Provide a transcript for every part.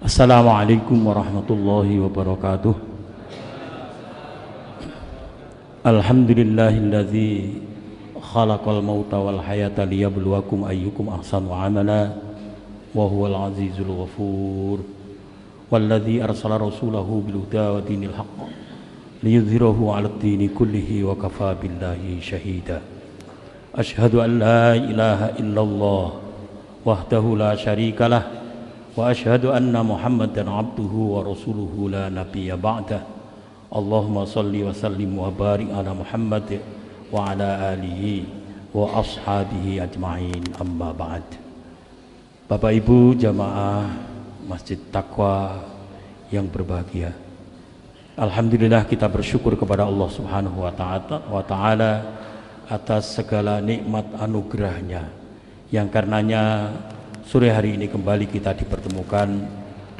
Assalamualaikum warahmatullahi wabarakatuh. Alhamdulillahilladzi khalaqal mauta wal hayata liyabluwakum ayyukum ahsanu amala wa huwal azizul ghafur. Walladzi arsala rasulahu bil huda wa dinil haqq liyudhhirahu 'alad dini kullihi wa kafaa billahi shahida. Asyhadu an la ilaha illallah wahdahu la syarikalah wa asyhadu anna Muhammadan abduhu wa rasuluhu la nabiyya ba'dah. Allahumma salli wa sallim wa barik ala Muhammad wa ala alihi wa ashabihi ajma'in, amma ba'd. Bapak Ibu jamaah Masjid Taqwa yang berbahagia, alhamdulillah kita bersyukur kepada Allah Subhanahu wa ta'ala atas segala nikmat anugerahnya yang karenanya sore hari ini kembali kita dipertemukan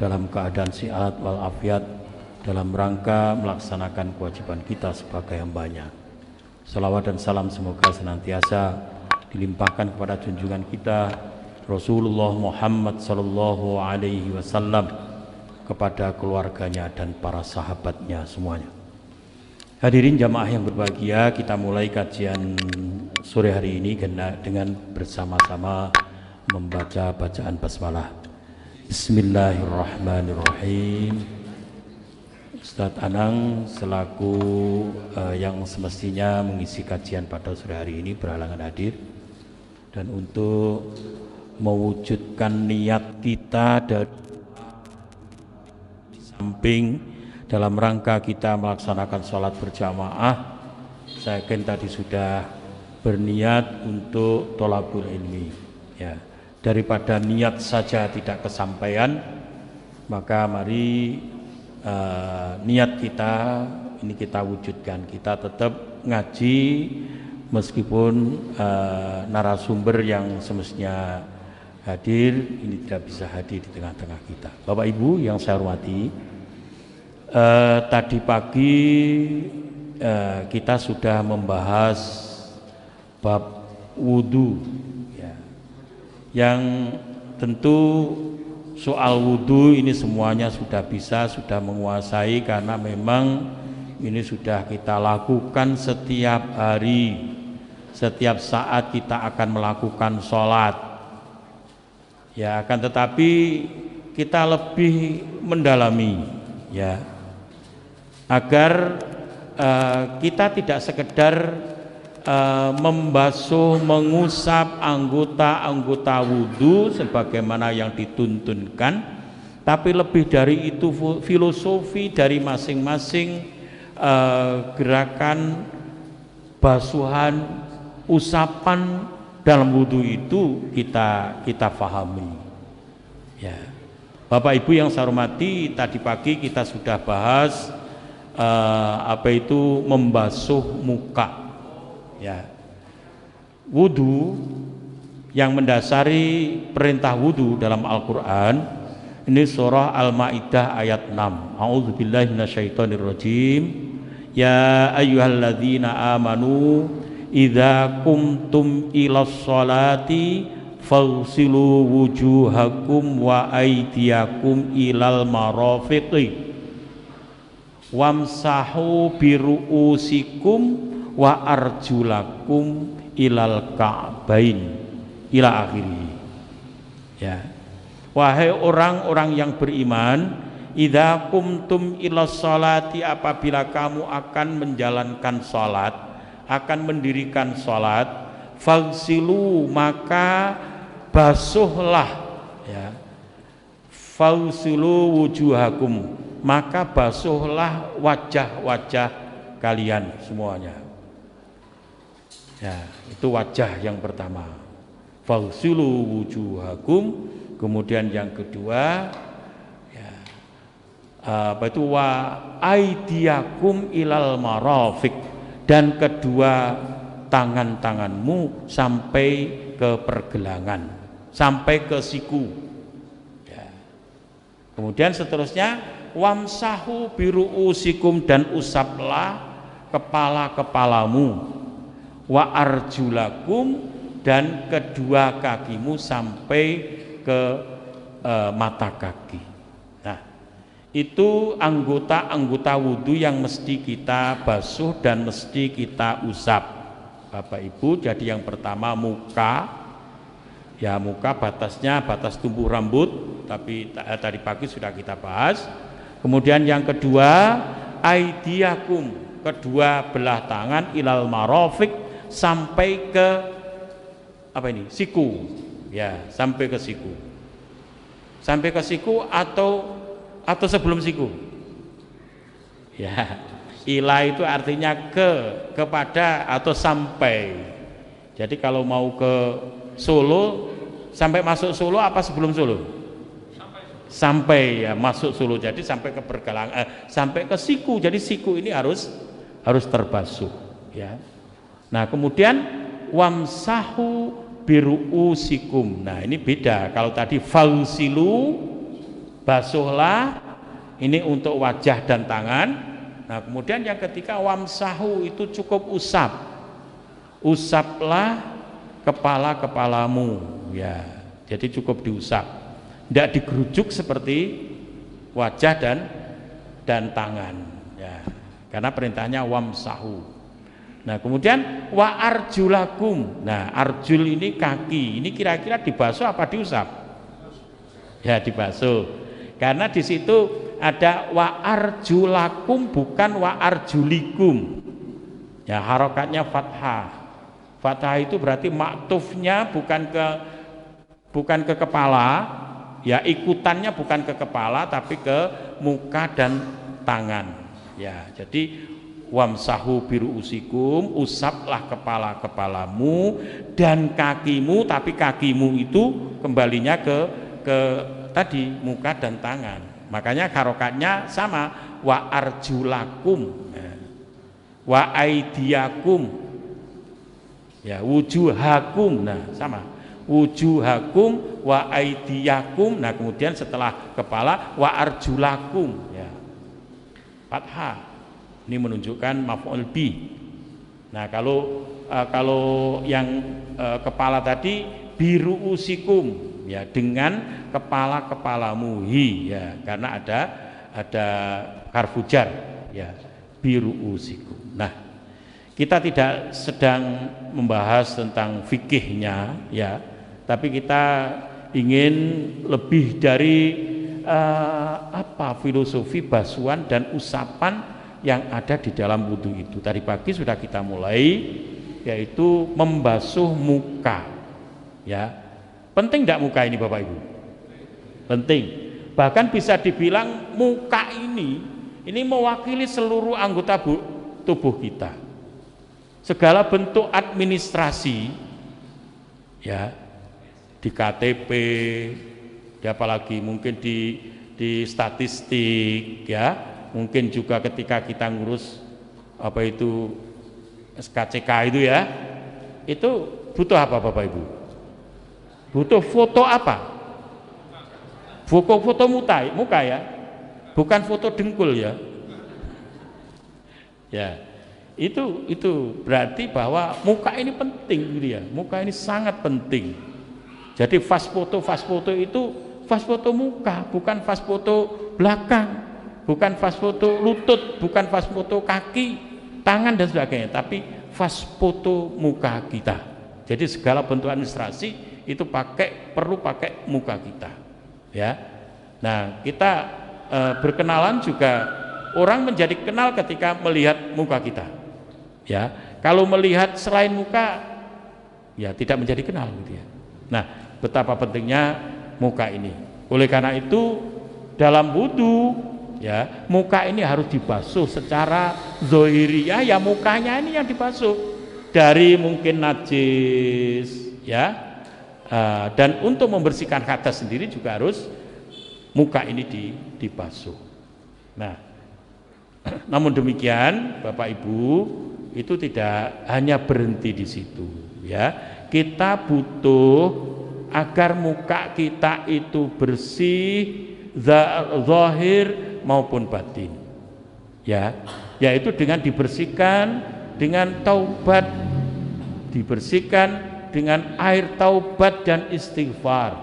dalam keadaan sehat walafiat dalam rangka melaksanakan kewajiban kita sebagai hambanya. Salawat dan salam semoga senantiasa dilimpahkan kepada junjungan kita Rasulullah Muhammad sallallahu alaihi wasallam, kepada keluarganya dan para sahabatnya semuanya. Hadirin jamaah yang berbahagia, kita mulai kajian sore hari ini dengan bersama-sama membaca bacaan basmalah. Bismillahirrahmanirrahim. Ustadz Anang selaku yang semestinya mengisi kajian pada sore hari ini berhalangan hadir, dan untuk mewujudkan niat kita dari samping dalam rangka kita melaksanakan sholat berjamaah, saya yakin tadi sudah berniat untuk tholabul ilmi ya. Daripada niat saja tidak kesampaian, maka mari niat kita ini kita wujudkan. Kita tetap ngaji meskipun narasumber yang semestinya hadir ini tidak bisa hadir di tengah-tengah kita. Bapak Ibu yang saya hormati, tadi pagi kita sudah membahas bab wudu, yang tentu soal wudhu ini semuanya sudah menguasai, karena memang ini sudah kita lakukan setiap hari, setiap saat kita akan melakukan sholat ya. Akan tetapi kita lebih mendalami ya, agar kita tidak sekedar membasuh, mengusap anggota-anggota wudhu sebagaimana yang dituntunkan, tapi lebih dari itu filosofi dari masing-masing gerakan basuhan, usapan dalam wudhu itu kita fahami ya. Bapak Ibu yang saya hormati, tadi pagi kita sudah bahas apa itu membasuh muka ya. Wudu yang mendasari perintah wudu dalam Al-Quran ini surah Al-Ma'idah ayat 6. A'udzubillahi minasyaitonirrajim. Ya ayyuhalladzina amanu idza kumtum ilas sholati faghsilu wujuhakum wa aydiyakum ilal marafiqi wamsahu biru'usikum wa arjulakum ilal ka'bain ila akhiri ya. Wahai orang-orang yang beriman, idza kumtum ilas sholati, apabila kamu akan menjalankan sholat, akan mendirikan sholat, faghsilu, maka basuhlah ya. Faghsilu wujuhakum, maka basuhlah wajah-wajah kalian semuanya ya. Itu wajah yang pertama, faghsilu wujuhakum. Kemudian yang kedua ya, apa itu, wa aidiyakum ilal marafiq, dan kedua tangan-tanganmu sampai ke pergelangan, sampai ke siku ya. Kemudian seterusnya wamsahu biru'usikum, dan usaplah kepala-kepalamu, wa arjulakum, dan kedua kakimu sampai ke mata kaki. Itu anggota-anggota wudhu yang mesti kita basuh dan mesti kita usap, Bapak Ibu. Jadi yang pertama muka, ya muka batasnya batas tumbuh rambut, tapi tadi pagi sudah kita bahas. Kemudian yang kedua aidiakum, kedua belah tangan ilal marofik, sampai ke apa ini, siku, ya sampai ke siku, sampai ke siku atau sebelum siku, ya ila itu artinya kepada atau sampai. Jadi kalau mau ke Solo, sampai masuk Solo apa sebelum Solo? Sampai ya masuk Solo, jadi sampai ke sampai ke siku. Jadi siku ini harus terbasuh, ya. Nah kemudian wamsahu biruusikum. Nah ini beda. Kalau tadi fausilu, basuhlah, ini untuk wajah dan tangan. Nah kemudian yang ketiga wamsahu, itu cukup usap, usaplah kepala-kepalamu, ya. Jadi cukup diusap, tidak digerujuk seperti wajah dan tangan, ya. Karena perintahnya wamsahu. Nah kemudian wa arjulakum. Nah arjul ini kaki, ini kira-kira dibasuh apa diusap? Ya dibasuh. Karena di situ ada wa arjulakum, bukan wa arjulikum. Ya harokatnya fathah. Fathah itu berarti maktufnya bukan ke kepala, ya ikutannya bukan ke kepala tapi ke muka dan tangan. Ya, jadi wamsahu biruusikum, usaplah kepala-kepalamu dan kakimu, tapi kakimu itu kembalinya ke tadi muka dan tangan. Makanya harokatnya sama, wa arjulakum, wa aidiakum, ya wujuhakum. Nah sama, wujuhakum wa aidiakum. Nah kemudian setelah kepala wa arjulakum, ya fathah, ini menunjukkan maf'ul bi. Nah kalau yang kepala tadi biruusikum, ya dengan kepala-kepalamu, ya karena ada harfu jar, ya biruusikum. Nah kita tidak sedang membahas tentang fikihnya, ya, tapi kita ingin lebih dari filosofi basuhan dan usapan yang ada di dalam wudhu itu. Tadi pagi sudah kita mulai, yaitu membasuh muka, ya. Penting tidak muka ini Bapak Ibu? Penting. Bahkan bisa dibilang muka ini mewakili seluruh anggota tubuh kita. Segala bentuk administrasi, ya, di KTP, apalagi mungkin di statistik, ya, mungkin juga ketika kita ngurus apa itu SKCK itu, ya, itu butuh apa Bapak Ibu? Butuh foto apa? Foto muka, ya, bukan foto dengkul, ya. Ya, itu berarti bahwa muka ini penting, gitu ya. Muka ini sangat penting. Jadi fast foto itu fast foto muka, bukan fast foto belakang, bukan fast foto lutut, bukan fast foto kaki, tangan dan sebagainya, tapi fast foto muka kita. Jadi segala bentuk administrasi itu perlu pakai muka kita, ya. Nah kita berkenalan juga, orang menjadi kenal ketika melihat muka kita, ya. Kalau melihat selain muka, ya tidak menjadi kenal, gitu ya. Nah betapa pentingnya muka ini. Oleh karena itu dalam wudhu, ya, muka ini harus dibasuh secara zohiriyah, ya mukanya ini yang dibasuh dari mungkin najis, ya. Dan untuk membersihkan hadas sendiri juga harus muka ini dibasuh. Nah, namun demikian Bapak Ibu, itu tidak hanya berhenti di situ, ya. Kita butuh agar muka kita itu bersih, zahir maupun batin, ya, yaitu dengan dibersihkan dengan taubat, dibersihkan dengan air taubat dan istighfar,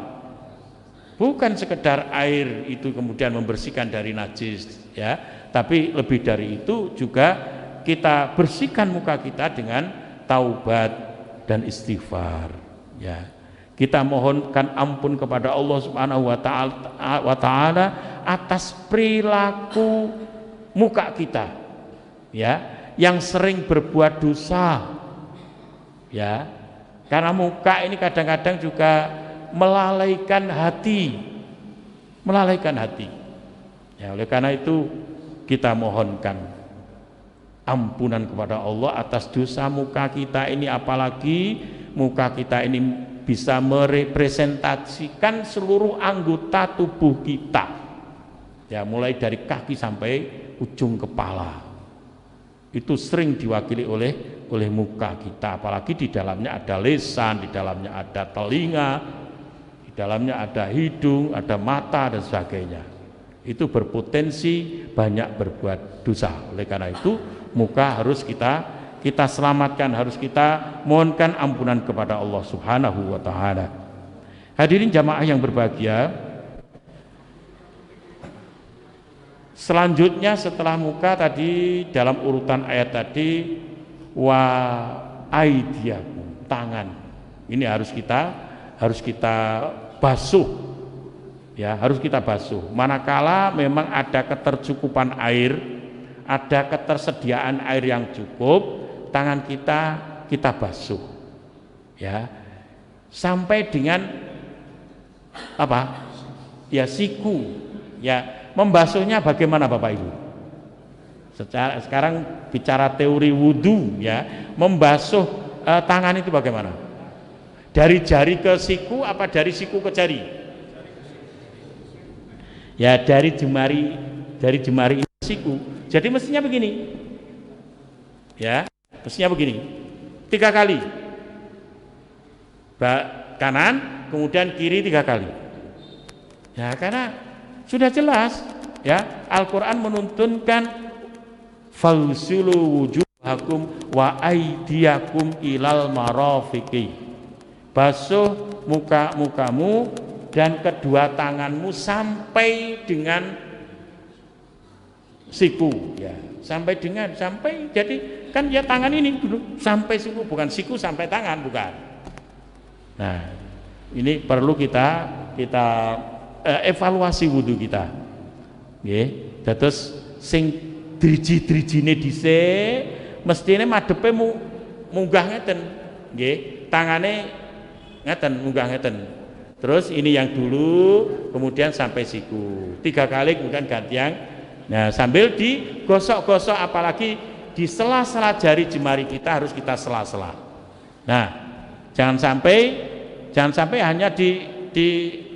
Bukan sekedar air itu kemudian membersihkan dari najis, ya, tapi lebih dari itu juga kita bersihkan muka kita dengan taubat dan istighfar, ya. Kita mohonkan ampun kepada Allah Subhanahu wa taala atas perilaku muka kita, ya, yang sering berbuat dosa, ya. Karena muka ini kadang-kadang juga melalaikan hati. Ya, oleh karena itu kita mohonkan ampunan kepada Allah atas dosa muka kita ini, apalagi muka kita ini bisa merepresentasikan seluruh anggota tubuh kita. Ya, mulai dari kaki sampai ujung kepala. Itu sering diwakili oleh muka kita, apalagi di dalamnya ada lisan, di dalamnya ada telinga, dalamnya ada hidung, ada mata dan sebagainya. Itu berpotensi banyak berbuat dosa. Oleh karena itu muka harus kita selamatkan, harus kita mohonkan ampunan kepada Allah Subhanahu wa taala. Hadirin jamaah yang berbahagia, selanjutnya setelah muka tadi dalam urutan ayat tadi wa aidiakum, tangan. Ini harus kita basuh, ya, harus kita basuh. Manakala memang ada ketercukupan air, ada ketersediaan air yang cukup, tangan kita basuh, ya, sampai dengan apa? Ya, siku. Ya, membasuhnya bagaimana Bapak Ibu? Sekarang bicara teori wudhu, ya, membasuh tangan itu bagaimana? Dari jari ke siku apa dari siku ke jari? Ya, dari jemari ke siku. Jadi mestinya begini, ya, mestinya begini, 3 kali, kanan, kemudian kiri 3 kali. Ya, karena sudah jelas, ya, Al-Quran menuntunkan faghsilu wujuhakum wa aydiyakum ilal marafiqi, basuh mukamu dan kedua tanganmu sampai dengan siku, ya, sampai jadi kan ya tangan ini dulu sampai siku, bukan siku sampai tangan, bukan. Nah, ini perlu kita evaluasi wudhu kita, nggih. Dados sing driji-drijine dhisik mestine madepe munggah ngeten, nggih, tangane ngeten, munggah ngeten. Terus ini yang dulu, kemudian sampai siku 3 kali, kemudian ganti yang, nah, sambil digosok-gosok, apalagi di sela-sela jari jemari kita harus kita sela-sela. Nah, jangan sampai hanya di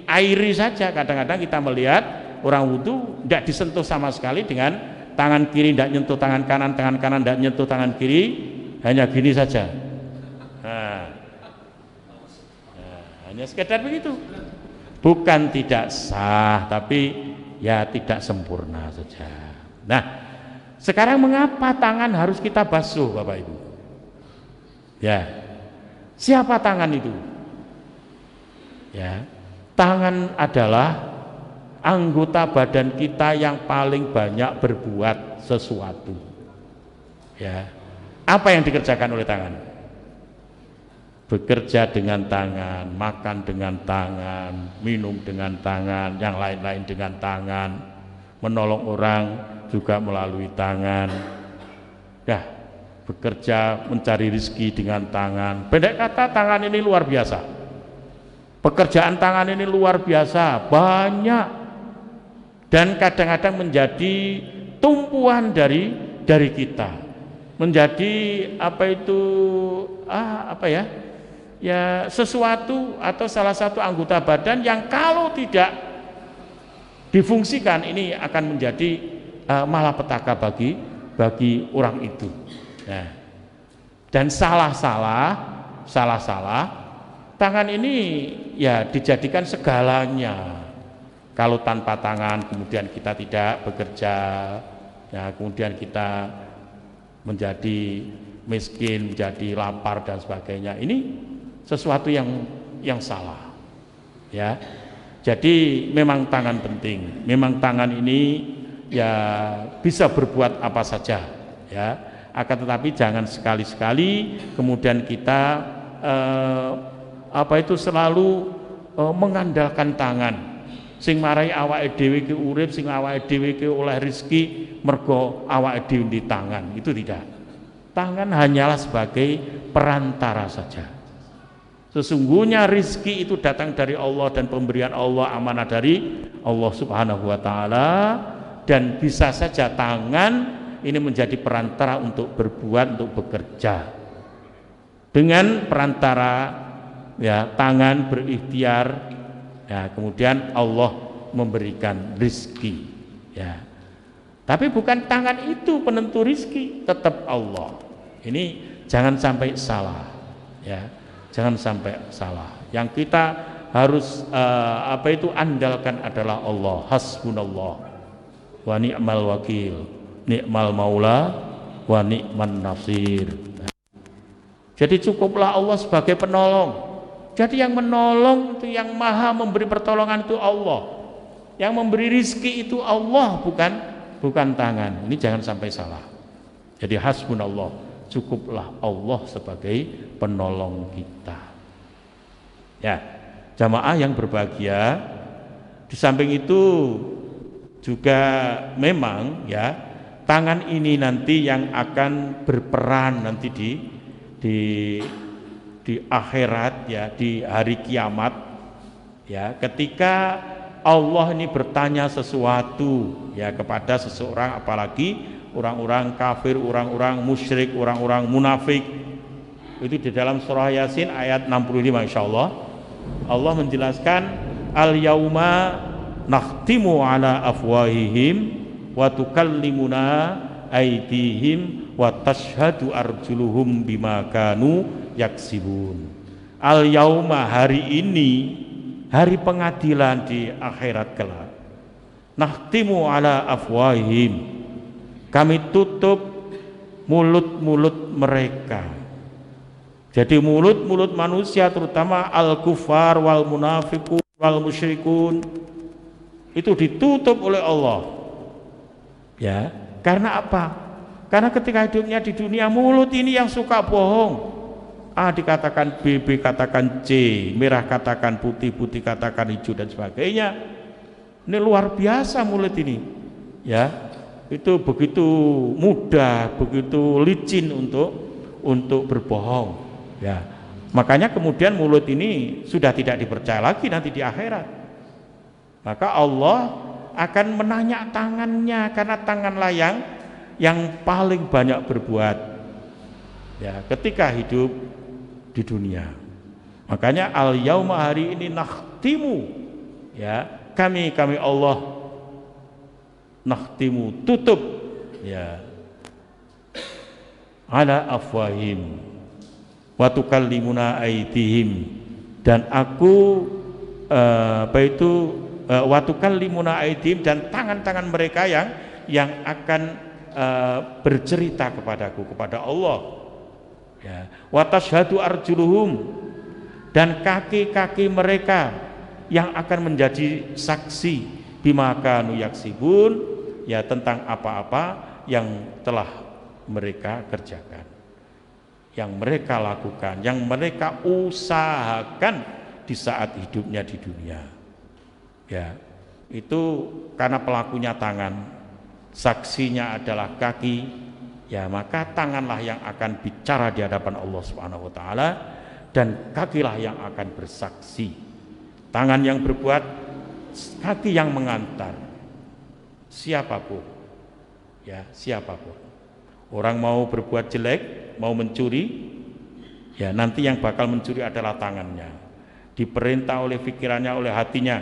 airi saja. Kadang-kadang kita melihat orang wudhu tidak disentuh sama sekali dengan tangan kiri, tidak nyentuh tangan kanan tidak nyentuh tangan kiri, hanya gini saja. Hanya sekedar begitu, bukan tidak sah, tapi ya tidak sempurna saja. Nah, sekarang mengapa tangan harus kita basuh, Bapak Ibu? Ya, siapa tangan itu? Ya, tangan adalah anggota badan kita yang paling banyak berbuat sesuatu. Ya, apa yang dikerjakan oleh tangan? Bekerja dengan tangan, makan dengan tangan, minum dengan tangan, yang lain-lain dengan tangan, menolong orang juga melalui tangan. Ya, bekerja mencari rezeki dengan tangan. Pendek kata, tangan ini luar biasa. Pekerjaan tangan ini luar biasa, banyak, dan kadang-kadang menjadi tumpuan dari kita, menjadi ya sesuatu atau salah satu anggota badan yang kalau tidak difungsikan ini akan menjadi malapetaka bagi orang itu. Nah, dan salah tangan ini ya dijadikan segalanya. Kalau tanpa tangan kemudian kita tidak bekerja, ya, kemudian kita menjadi miskin, menjadi lapar dan sebagainya. Ini sesuatu yang salah, ya. Jadi memang tangan penting. Memang tangan ini ya bisa berbuat apa saja, ya. Akan tetapi jangan sekali-sekali kemudian kita selalu mengandalkan tangan. Sing marai awake dhewe ki urip, sing awake dhewe ki oleh rezeki mergo awake dhewe di tangan. Itu tidak. Tangan hanyalah sebagai perantara saja. Sesungguhnya rizki itu datang dari Allah dan pemberian Allah, amanah dari Allah Subhanahu wa ta'ala, dan bisa saja tangan ini menjadi perantara untuk berbuat, untuk bekerja. Dengan perantara ya tangan berikhtiar, ya kemudian Allah memberikan rizki, ya. Tapi bukan tangan itu penentu rizki, tetap Allah. Ini jangan sampai salah, ya. Jangan sampai salah. Yang kita harus andalkan adalah Allah. Hasbunallah wa ni'mal wakil, ni'mal maula wa ni'man nasir. Jadi cukuplah Allah sebagai penolong. Jadi yang menolong itu, yang maha memberi pertolongan itu Allah. Yang memberi rizki itu Allah, bukan tangan. Ini jangan sampai salah. Jadi hasbunallah, cukuplah Allah sebagai penolong kita. Ya, jamaah yang berbahagia, di samping itu juga memang ya tangan ini nanti yang akan berperan nanti di akhirat, ya, di hari kiamat, ya, ketika Allah ini bertanya sesuatu ya kepada seseorang, apalagi orang-orang kafir, orang-orang musyrik, orang-orang munafik. Itu di dalam surah Yasin ayat 65, insyaallah Allah menjelaskan, al yauma nakhtimu ala afwahihim wa tukallimuna aydihim wa tashhadu arjuluhum bima kanu yaksibun. Al yauma, hari ini, hari pengadilan di akhirat kelak, nakhtimu ala afwahihim, kami tutup mulut-mulut mereka. Jadi mulut-mulut manusia, terutama al-kufar wal munafiqun wal musyrikun, itu ditutup oleh Allah. Ya, karena apa? Karena ketika hidupnya di dunia, mulut ini yang suka bohong. A dikatakan B, B katakan C, merah katakan putih, putih katakan hijau dan sebagainya. Ini luar biasa mulut ini. Ya, itu begitu mudah, begitu licin untuk berbohong. Ya, makanya kemudian mulut ini sudah tidak dipercaya lagi nanti di akhirat. Maka Allah akan menanya tangannya, karena tanganlah yang paling banyak berbuat, ya, ketika hidup di dunia. Makanya al yauma, hari ini, nakhtimu, ya, kami Allah nakhtimu, tutup, ya, ala afwahim wa tukallimuna aydihim, dan aku wa tukallimuna aydihim, dan tangan-tangan mereka yang akan bercerita kepadaku, kepada Allah, ya. Wa tashhadu arjuluhum, dan kaki-kaki mereka yang akan menjadi saksi, bima kanu yaksibun, ya, tentang apa-apa yang telah mereka kerjakan, yang mereka lakukan, yang mereka usahakan di saat hidupnya di dunia. Ya, itu karena pelakunya tangan, saksinya adalah kaki, ya, maka tanganlah yang akan bicara di hadapan Allah Subhanahu wa taala, dan kakilah yang akan bersaksi. Tangan yang berbuat, kaki yang mengantar. Siapapun, ya, siapapun. Orang mau berbuat jelek, mau mencuri, ya, nanti yang bakal mencuri adalah tangannya. Diperintah oleh pikirannya, oleh hatinya,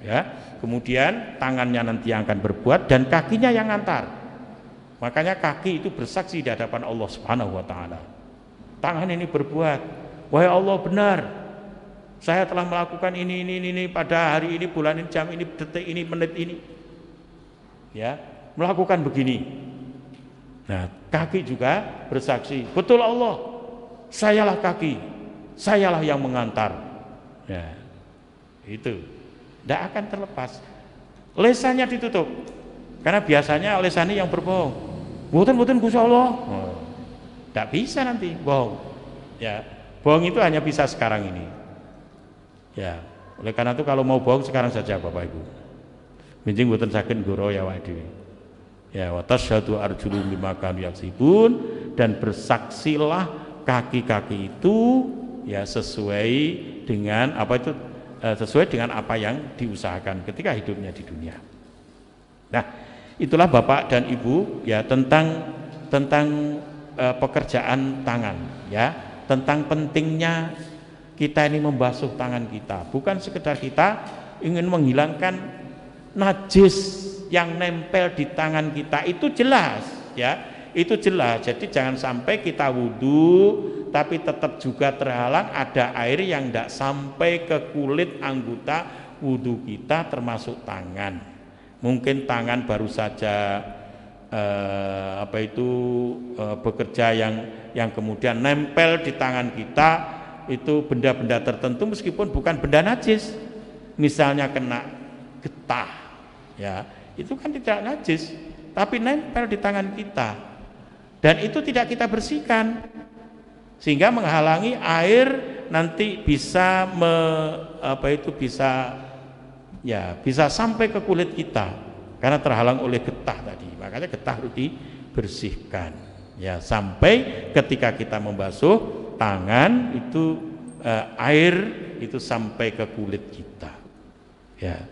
ya. Kemudian tangannya nanti yang akan berbuat, dan kakinya yang ngantar. Makanya kaki itu bersaksi di hadapan Allah Subhanahu wa taala. Tangan ini berbuat, wahai Allah, benar, saya telah melakukan ini pada hari ini, bulan ini, jam ini, detik ini, menit ini, ya, melakukan begini. Nah, kaki juga bersaksi, betul Allah, sayalah kaki, sayalah yang mengantar. Ya, itu. Tidak akan terlepas. Lesannya ditutup. Karena biasanya lesannya yang berbohong. Mboten Gusti Allah. Tidak bisa nanti bohong. Ya, bohong itu hanya bisa sekarang ini. Ya, oleh karena itu kalau mau bohong sekarang saja Bapak Ibu. Minjing mboten saged nggoro ya awake dhewe. Ya, wa tasyhadu arjulum bima kanu yaksibun, dan bersaksilah kaki-kaki itu ya sesuai dengan sesuai dengan apa yang diusahakan ketika hidupnya di dunia. Nah, itulah Bapak dan Ibu ya tentang pekerjaan tangan ya, tentang pentingnya kita ini membasuh tangan kita, bukan sekedar kita ingin menghilangkan najis yang nempel di tangan kita, itu jelas ya, itu jelas. Jadi jangan sampai kita wudhu tapi tetap juga terhalang ada air yang tidak sampai ke kulit anggota wudhu kita, termasuk tangan. Mungkin tangan baru saja bekerja yang kemudian nempel di tangan kita itu benda-benda tertentu meskipun bukan benda najis, misalnya kena getah ya, itu kan tidak najis tapi nempel di tangan kita dan itu tidak kita bersihkan sehingga menghalangi air nanti bisa bisa sampai ke kulit kita karena terhalang oleh getah tadi. Makanya getah harus dibersihkan ya, sampai ketika kita membasuh tangan itu air itu sampai ke kulit kita ya.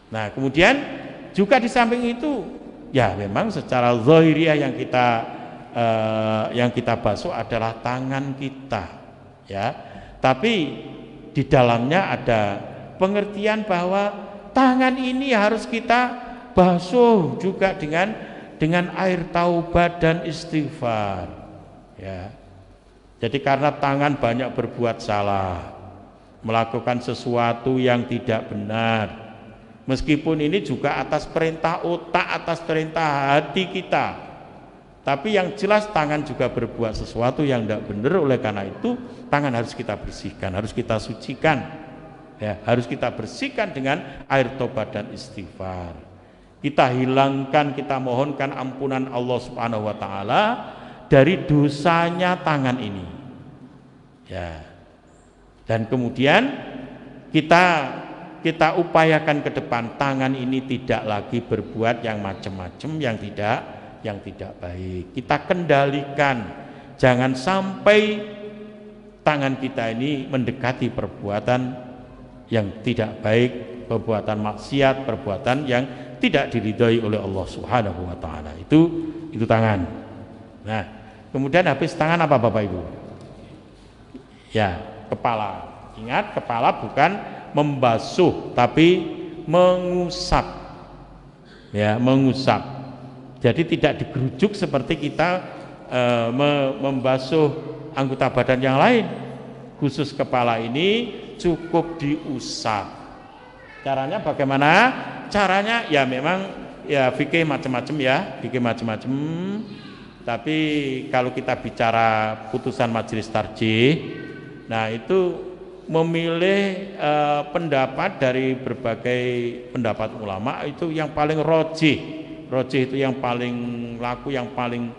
Nah kemudian juga di samping itu ya memang secara zahiriyah yang kita basuh adalah tangan kita ya, tapi di dalamnya ada pengertian bahwa tangan ini harus kita basuh juga dengan air taubat dan istighfar ya. Jadi karena tangan banyak berbuat salah, melakukan sesuatu yang tidak benar, meskipun ini juga atas perintah otak, atas perintah hati kita, tapi yang jelas tangan juga berbuat sesuatu yang tidak benar. Oleh karena itu tangan harus kita bersihkan, harus kita sucikan ya, harus kita bersihkan dengan air tobat dan istighfar. Kita hilangkan, kita mohonkan ampunan Allah Subhanahu wa taala dari dosanya tangan ini ya. Dan kemudian kita upayakan ke depan tangan ini tidak lagi berbuat yang macam-macam, yang tidak baik. Kita kendalikan, jangan sampai tangan kita ini mendekati perbuatan yang tidak baik, perbuatan maksiat, perbuatan yang tidak diridhoi oleh Allah Subhanahu wa taala. Itu tangan. Nah, kemudian habis tangan apa Bapak Ibu? Ya, kepala. Ingat, kepala bukan membasuh tapi mengusap. Ya, mengusap. Jadi tidak digerujuk seperti kita membasuh anggota badan yang lain. Khusus kepala ini cukup diusap. Caranya bagaimana? Caranya ya memang ya fikih macam-macam ya, fikih macam-macam. Tapi kalau kita bicara putusan majelis tarjih, nah itu memilih pendapat dari berbagai pendapat ulama itu yang paling rojih itu yang paling laku, yang paling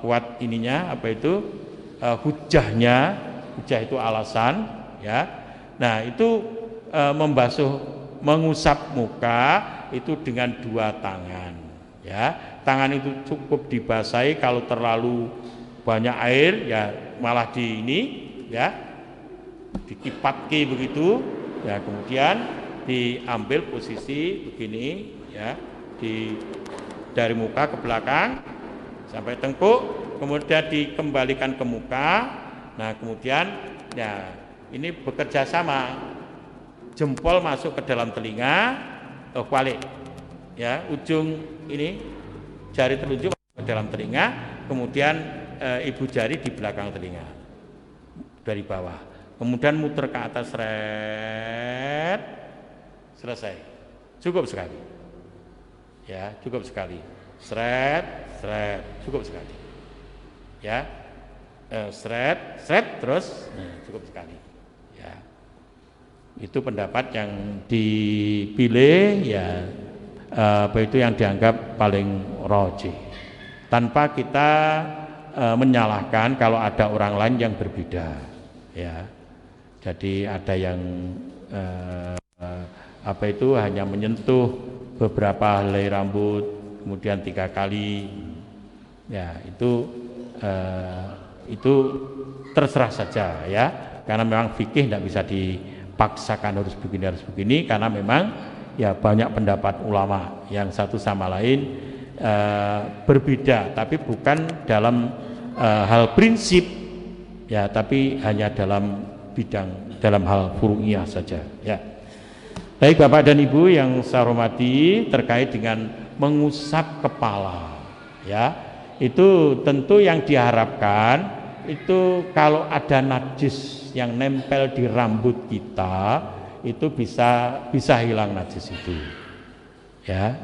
kuat ininya hujahnya, hujah itu alasan ya. Nah itu mengusap muka itu dengan dua tangan ya. Tangan itu cukup dibasahi, kalau terlalu banyak air ya malah dikipatki begitu ya, kemudian diambil posisi begini ya, dari muka ke belakang sampai tengkuk, kemudian dikembalikan ke muka. Nah kemudian ya ini bekerja sama, jempol masuk ke dalam telinga, balik ya, ujung ini jari telunjuk masuk ke dalam telinga, kemudian ibu jari di belakang telinga dari bawah, kemudian muter ke atas, selesai. Cukup sekali ya, cukup sekali, cukup sekali ya, terus cukup sekali ya. Itu pendapat yang dipilih ya apa itu yang dianggap paling rajih. Tanpa kita menyalahkan kalau ada orang lain yang berbeda ya. Jadi ada yang apa itu hanya menyentuh beberapa helai rambut kemudian 3 kali ya, itu terserah saja ya, karena memang fikih tidak bisa dipaksakan harus begini karena memang ya banyak pendapat ulama yang satu sama lain berbeda, tapi bukan dalam hal prinsip ya, tapi hanya dalam hal furu'iyah saja ya. Baik Bapak dan Ibu yang saya hormati, terkait dengan mengusap kepala ya, itu tentu yang diharapkan itu kalau ada najis yang nempel di rambut kita itu bisa hilang najis itu ya.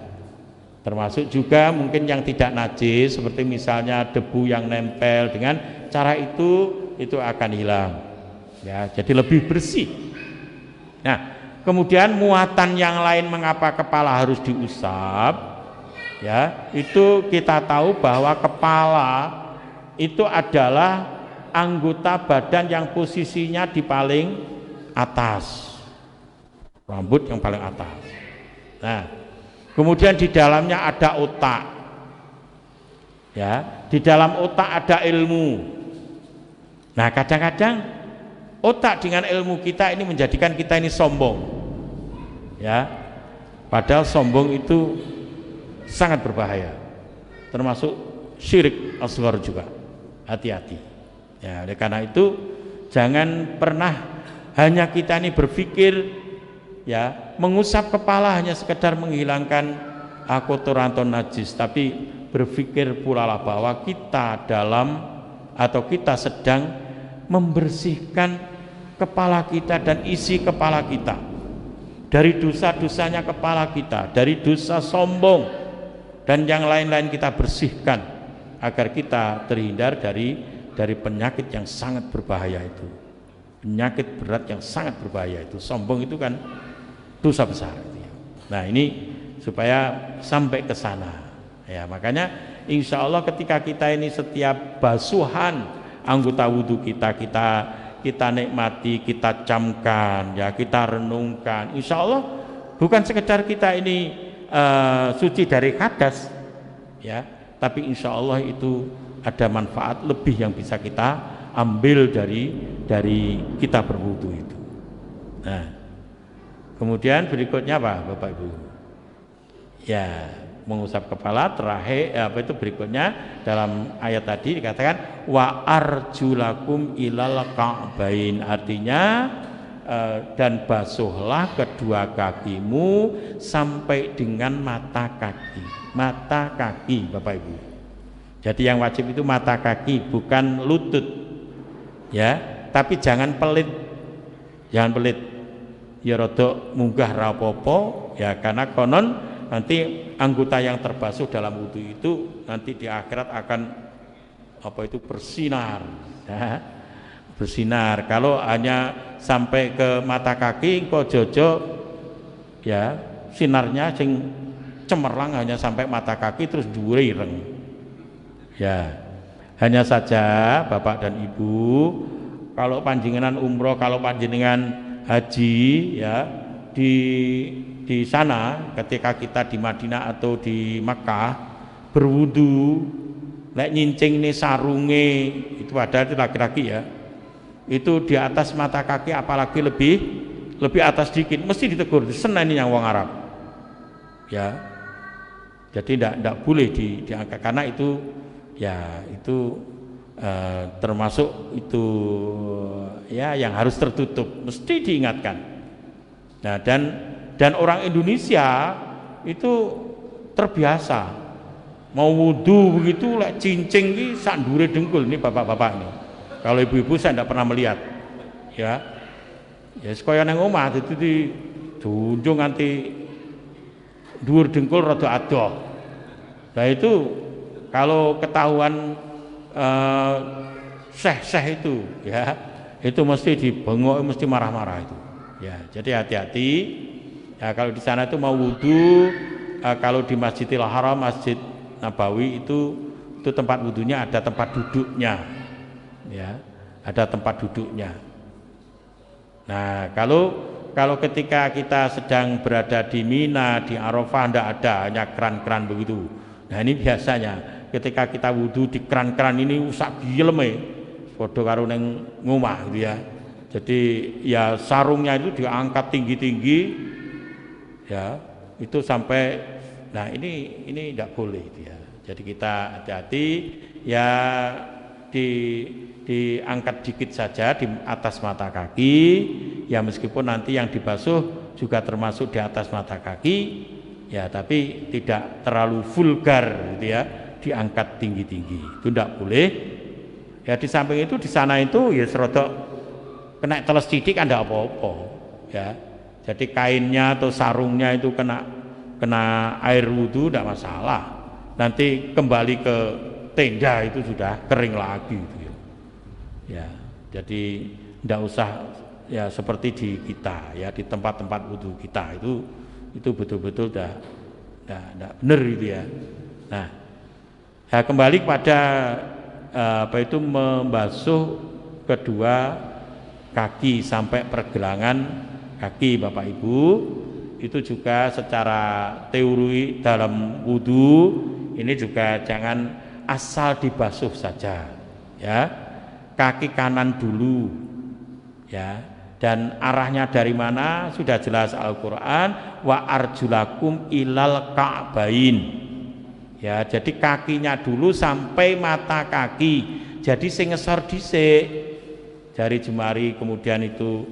Termasuk juga mungkin yang tidak najis seperti misalnya debu yang nempel, dengan cara itu akan hilang ya, jadi lebih bersih. Nah kemudian muatan yang lain mengapa kepala harus diusap ya, itu kita tahu bahwa kepala itu adalah anggota badan yang posisinya di paling atas, rambut yang paling atas. Nah kemudian di dalamnya ada otak ya, di dalam otak ada ilmu. Nah kadang-kadang otak dengan ilmu kita ini menjadikan kita ini sombong ya, padahal sombong itu sangat berbahaya, termasuk syirik asghar juga. Hati-hati ya. Oleh karena itu jangan pernah hanya kita ini berpikir ya mengusap kepala hanya sekedar menghilangkan kotoran atau najis, tapi berpikir pula lah bahwa kita kita sedang membersihkan kepala kita dan isi kepala kita dari dosa-dosanya kepala kita, dari dosa sombong dan yang lain-lain, kita bersihkan agar kita terhindar dari penyakit yang sangat berbahaya itu, penyakit berat yang sangat berbahaya itu. Sombong itu kan dosa besar itu ya. Nah ini supaya sampai ke sana ya, makanya insya Allah ketika kita ini setiap basuhan anggota wudhu kita nikmati, kita camkan ya, kita renungkan, insya Allah bukan sekedar kita ini suci dari hadas ya, tapi insya Allah itu ada manfaat lebih yang bisa kita ambil dari kita berwudu itu. Nah kemudian berikutnya apa Bapak Ibu ya, mengusap kepala. Terakhir berikutnya dalam ayat tadi dikatakan wa arjulakum ilal ka'bain, artinya dan basuhlah kedua kakimu sampai dengan mata kaki Bapak Ibu. Jadi yang wajib itu mata kaki, bukan lutut ya, tapi jangan pelit ya, rodok munggah rapopo ya, karena konon nanti anggota yang terbasuh dalam wudhu itu nanti di akhirat akan bersinar ya, bersinar. Kalau hanya sampai ke mata kaki kok jojo ya, sinarnya sing cemerlang hanya sampai mata kaki terus dhuwure ireng ya. Hanya saja Bapak dan Ibu, kalau panjenengan umroh, kalau panjenengan haji ya, di sana ketika kita di Madinah atau di Makkah berwudu, lek nyincing nih sarunge itu ada itu laki-laki ya, itu di atas mata kaki, apalagi lebih atas dikit mesti ditegur, seneni yang wong Arab ya. Jadi tidak boleh diangkat karena itu ya, itu termasuk itu ya yang harus tertutup, mesti diingatkan. Nah dan orang Indonesia itu terbiasa mau wudhu begitu lek cincing ini sak ndure dengkul. Ini bapak-bapak ini, kalau ibu-ibu saya tidak pernah melihat ya sekaya nang omah itu dijunjung nganti dhuwur dengkul rada adoh. Nah itu kalau ketahuan syekh itu ya, itu mesti dibengok, mesti marah-marah itu Ya, jadi hati-hati. Ya, kalau di sana itu mau wudhu, kalau di Masjidil Haram, Masjid Nabawi itu tempat wudhunya ada tempat duduknya, ya, ada tempat duduknya. Nah, kalau ketika kita sedang berada di Mina, di Arafah, tidak ada, hanya keran-keran begitu. Nah, ini biasanya ketika kita wudhu di keran-keran ini usak gileme, podo karo neng ngomah gitu ya. Jadi ya sarungnya itu diangkat tinggi-tinggi, ya, itu sampai, nah ini tidak boleh gitu ya. Jadi kita hati-hati ya, diangkat dikit saja di atas mata kaki, ya meskipun nanti yang dibasuh juga termasuk di atas mata kaki, ya tapi tidak terlalu vulgar gitu ya, diangkat tinggi-tinggi, itu tidak boleh. Ya di samping itu di sana itu ya serodok kena teles sidik kan tidak apa-apa, ya. Jadi kainnya atau sarungnya itu kena air wudhu tidak masalah. Nanti kembali ke tenda itu sudah kering lagi gitu ya. Ya, jadi tidak usah ya seperti di kita ya, di tempat-tempat wudhu kita itu betul-betul tidak benar gitu ya. Nah, ya kembali pada membasuh kedua kaki sampai pergelangan kaki Bapak Ibu, itu juga secara teori dalam wudhu ini juga jangan asal dibasuh saja ya, kaki kanan dulu ya, dan arahnya dari mana sudah jelas Al-Quran, wa arjulakum ilal ka'bain ya, jadi kakinya dulu sampai mata kaki, jadi sing ngesor dhisik jari jemari, kemudian itu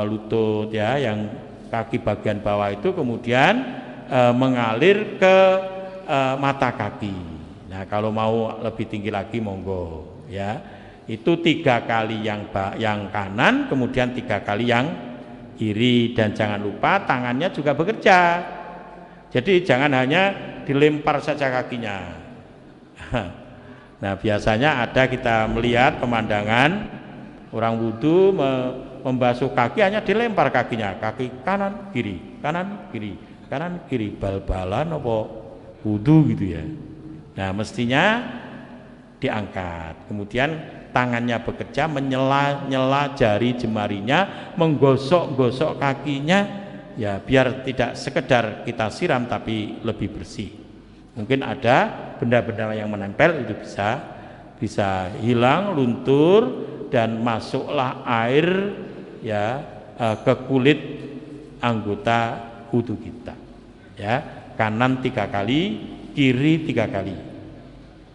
lutut ya, yang kaki bagian bawah itu kemudian mengalir ke mata kaki. Nah kalau mau lebih tinggi lagi monggo ya, itu 3 kali yang kanan, kemudian 3 kali yang kiri, dan jangan lupa tangannya juga bekerja. Jadi jangan hanya dilempar saja kakinya. Nah biasanya ada kita melihat pemandangan orang wudhu membasuh kaki hanya dilempar kakinya, kaki kanan kiri, kanan kiri, kanan kiri, bal-balan apa wudhu gitu ya. Nah mestinya diangkat, kemudian tangannya bekerja menyela-nyela jari jemarinya, menggosok-gosok kakinya ya, biar tidak sekedar kita siram tapi lebih bersih. Mungkin ada benda-benda yang menempel, itu bisa hilang, luntur, dan masuklah air ya ke kulit anggota wudhu kita ya. Kanan 3 kali, kiri 3 kali,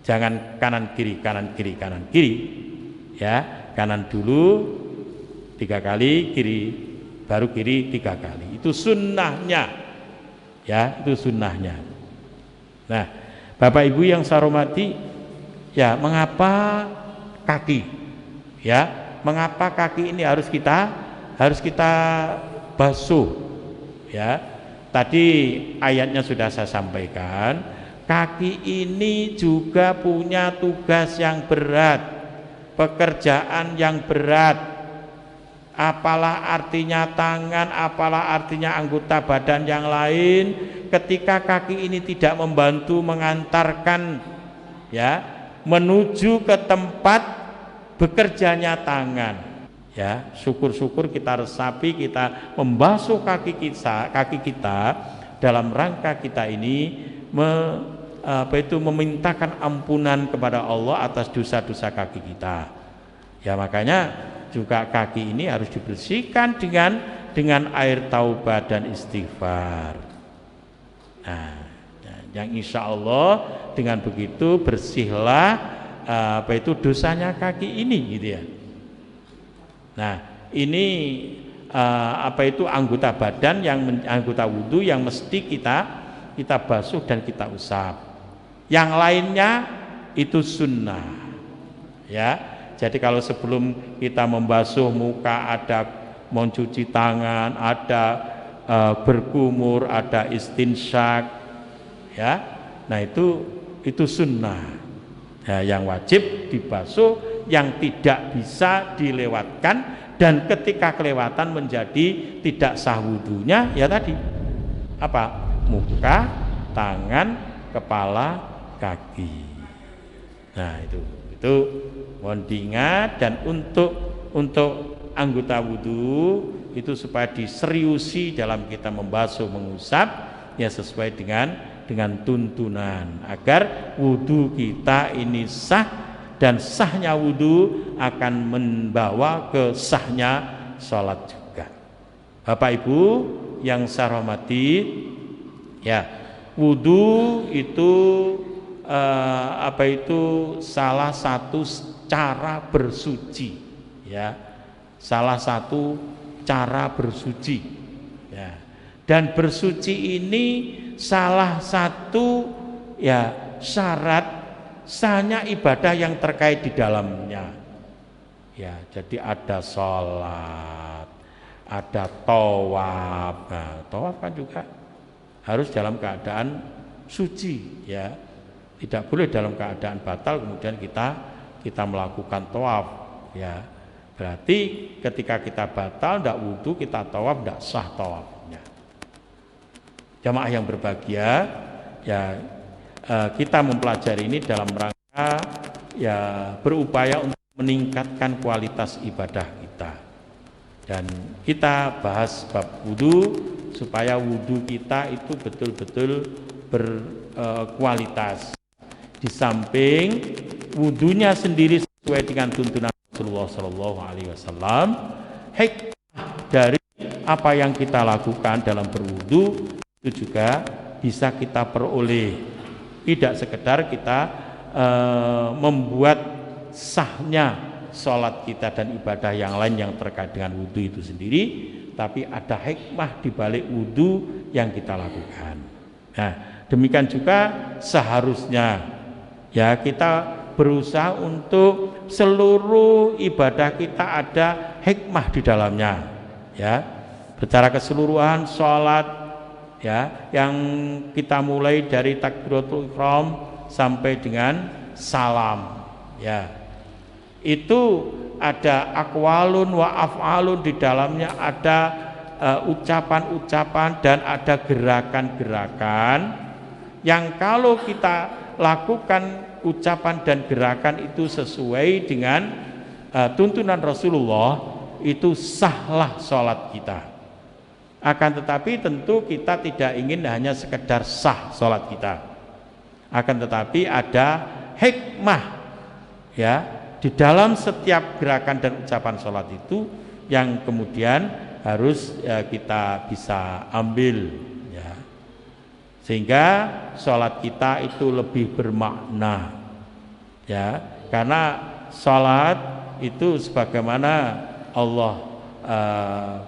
jangan kanan kiri kanan kiri kanan kiri ya, kanan dulu 3 kali, kiri baru kiri 3 kali, itu sunnahnya ya, itu sunnahnya. Nah Bapak Ibu yang saya hormati ya, mengapa kaki ya, mengapa kaki ini harus kita basuh ya. Tadi ayatnya sudah saya sampaikan, kaki ini juga punya tugas yang berat, pekerjaan yang berat. Apalah artinya tangan, apalah artinya anggota badan yang lain ketika kaki ini tidak membantu mengantarkan ya menuju ke tempat bekerjanya tangan ya. Syukur-syukur kita resapi, kita membasuh kaki kita dalam rangka kita ini memintakan ampunan kepada Allah atas dosa-dosa kaki kita ya. Makanya juga kaki ini harus dibersihkan dengan air taubat dan istighfar. Nah, yang insya Allah dengan begitu bersihlah dosanya kaki ini gitu ya. Nah ini anggota badan anggota wudhu yang mesti kita basuh dan kita usap. Yang lainnya itu sunnah ya. Jadi kalau sebelum kita membasuh muka ada mencuci tangan, ada berkumur, ada istinsyak ya. Nah itu sunnah ya, yang wajib dibasuh, yang tidak bisa dilewatkan dan ketika kelewatan menjadi tidak sah wudunya, ya tadi apa? Muka, tangan, kepala, kaki. Nah itu mohon diingat. Dan untuk anggota wudu itu supaya diseriusi dalam kita membasuh, mengusap, ya sesuai dengan tuntunan agar wudu kita ini sah, dan sahnya wudu akan membawa ke sahnya sholat juga. Bapak Ibu yang saya hormati, ya wudu itu salah satu cara bersuci, ya salah satu cara bersuci, ya. Dan bersuci ini salah satu ya syarat sahnya ibadah yang terkait di dalamnya, ya. Jadi ada sholat, ada tawaf. Nah, tawaf kan juga harus dalam keadaan suci, ya. Tidak boleh dalam keadaan batal kemudian kita melakukan tawaf, ya. Berarti ketika kita batal tidak wudu, kita tawaf, tidak sah tawafnya. Jamaah yang berbahagia, ya kita mempelajari ini dalam rangka ya berupaya untuk meningkatkan kualitas ibadah kita. Dan kita bahas bab wudu supaya wudu kita itu betul-betul berkualitas. Di samping wudunya sendiri sesuai dengan tuntunan Rasulullah Shallallahu Alaihi Wasallam, hikmah dari apa yang kita lakukan dalam berwudu itu juga bisa kita peroleh. Tidak sekedar kita membuat sahnya sholat kita dan ibadah yang lain yang terkait dengan wudu itu sendiri, tapi ada hikmah di balik wudu yang kita lakukan. Nah, demikian juga seharusnya ya kita berusaha untuk seluruh ibadah kita ada hikmah di dalamnya, ya. Secara keseluruhan sholat, ya, yang kita mulai dari takbiratul ihram sampai dengan salam, ya, itu ada aqwalun wa af'alun di dalamnya, ada ucapan-ucapan dan ada gerakan-gerakan yang kalau kita lakukan ucapan dan gerakan itu sesuai dengan tuntunan Rasulullah, itu sahlah sholat kita. Akan tetapi tentu kita tidak ingin hanya sekedar sah sholat kita, akan tetapi ada hikmah, ya, di dalam setiap gerakan dan ucapan sholat itu yang kemudian harus kita bisa ambil, ya, sehingga sholat kita itu lebih bermakna, ya, karena sholat itu sebagaimana Allah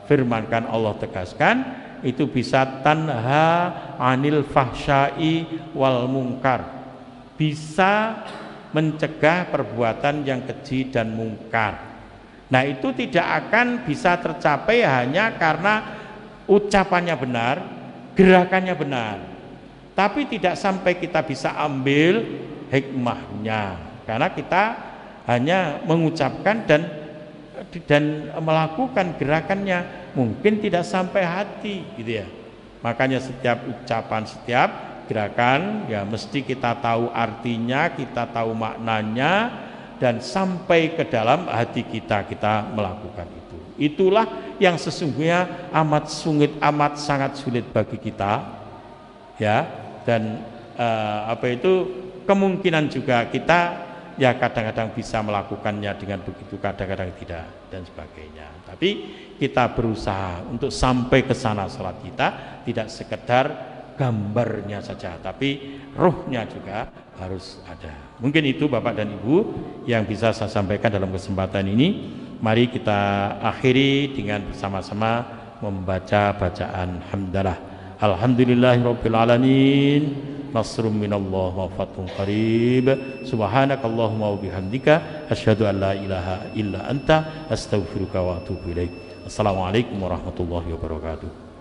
firmankan, Allah tegaskan, itu bisa tanha anil fahsyai wal mungkar, bisa mencegah perbuatan yang keji dan mungkar. Nah, itu tidak akan bisa tercapai hanya karena ucapannya benar, gerakannya benar, tapi tidak sampai kita bisa ambil hikmahnya, karena kita hanya mengucapkan dan melakukan gerakannya mungkin tidak sampai hati, gitu ya. Makanya setiap ucapan, setiap gerakan ya mesti kita tahu artinya, kita tahu maknanya, dan sampai ke dalam hati kita melakukan itu. Itulah yang sesungguhnya amat sangat sulit bagi kita, ya. Dan kemungkinan juga kita ya kadang-kadang bisa melakukannya dengan begitu, kadang-kadang tidak dan sebagainya. Tapi kita berusaha untuk sampai ke sana sholat kita, tidak sekedar gambarnya saja, tapi ruhnya juga harus ada. Mungkin itu Bapak dan Ibu yang bisa saya sampaikan dalam kesempatan ini. Mari kita akhiri dengan bersama-sama membaca bacaan hamdalah. Alhamdulillahirabbil alamin. Nasrum minallah wa fathun qarib. Subhanakallahumma wa bihamdika asyhadu an la ilaha illa anta astaghfiruka wa atubu ilaik. Assalamualaikum warahmatullahi wabarakatuh.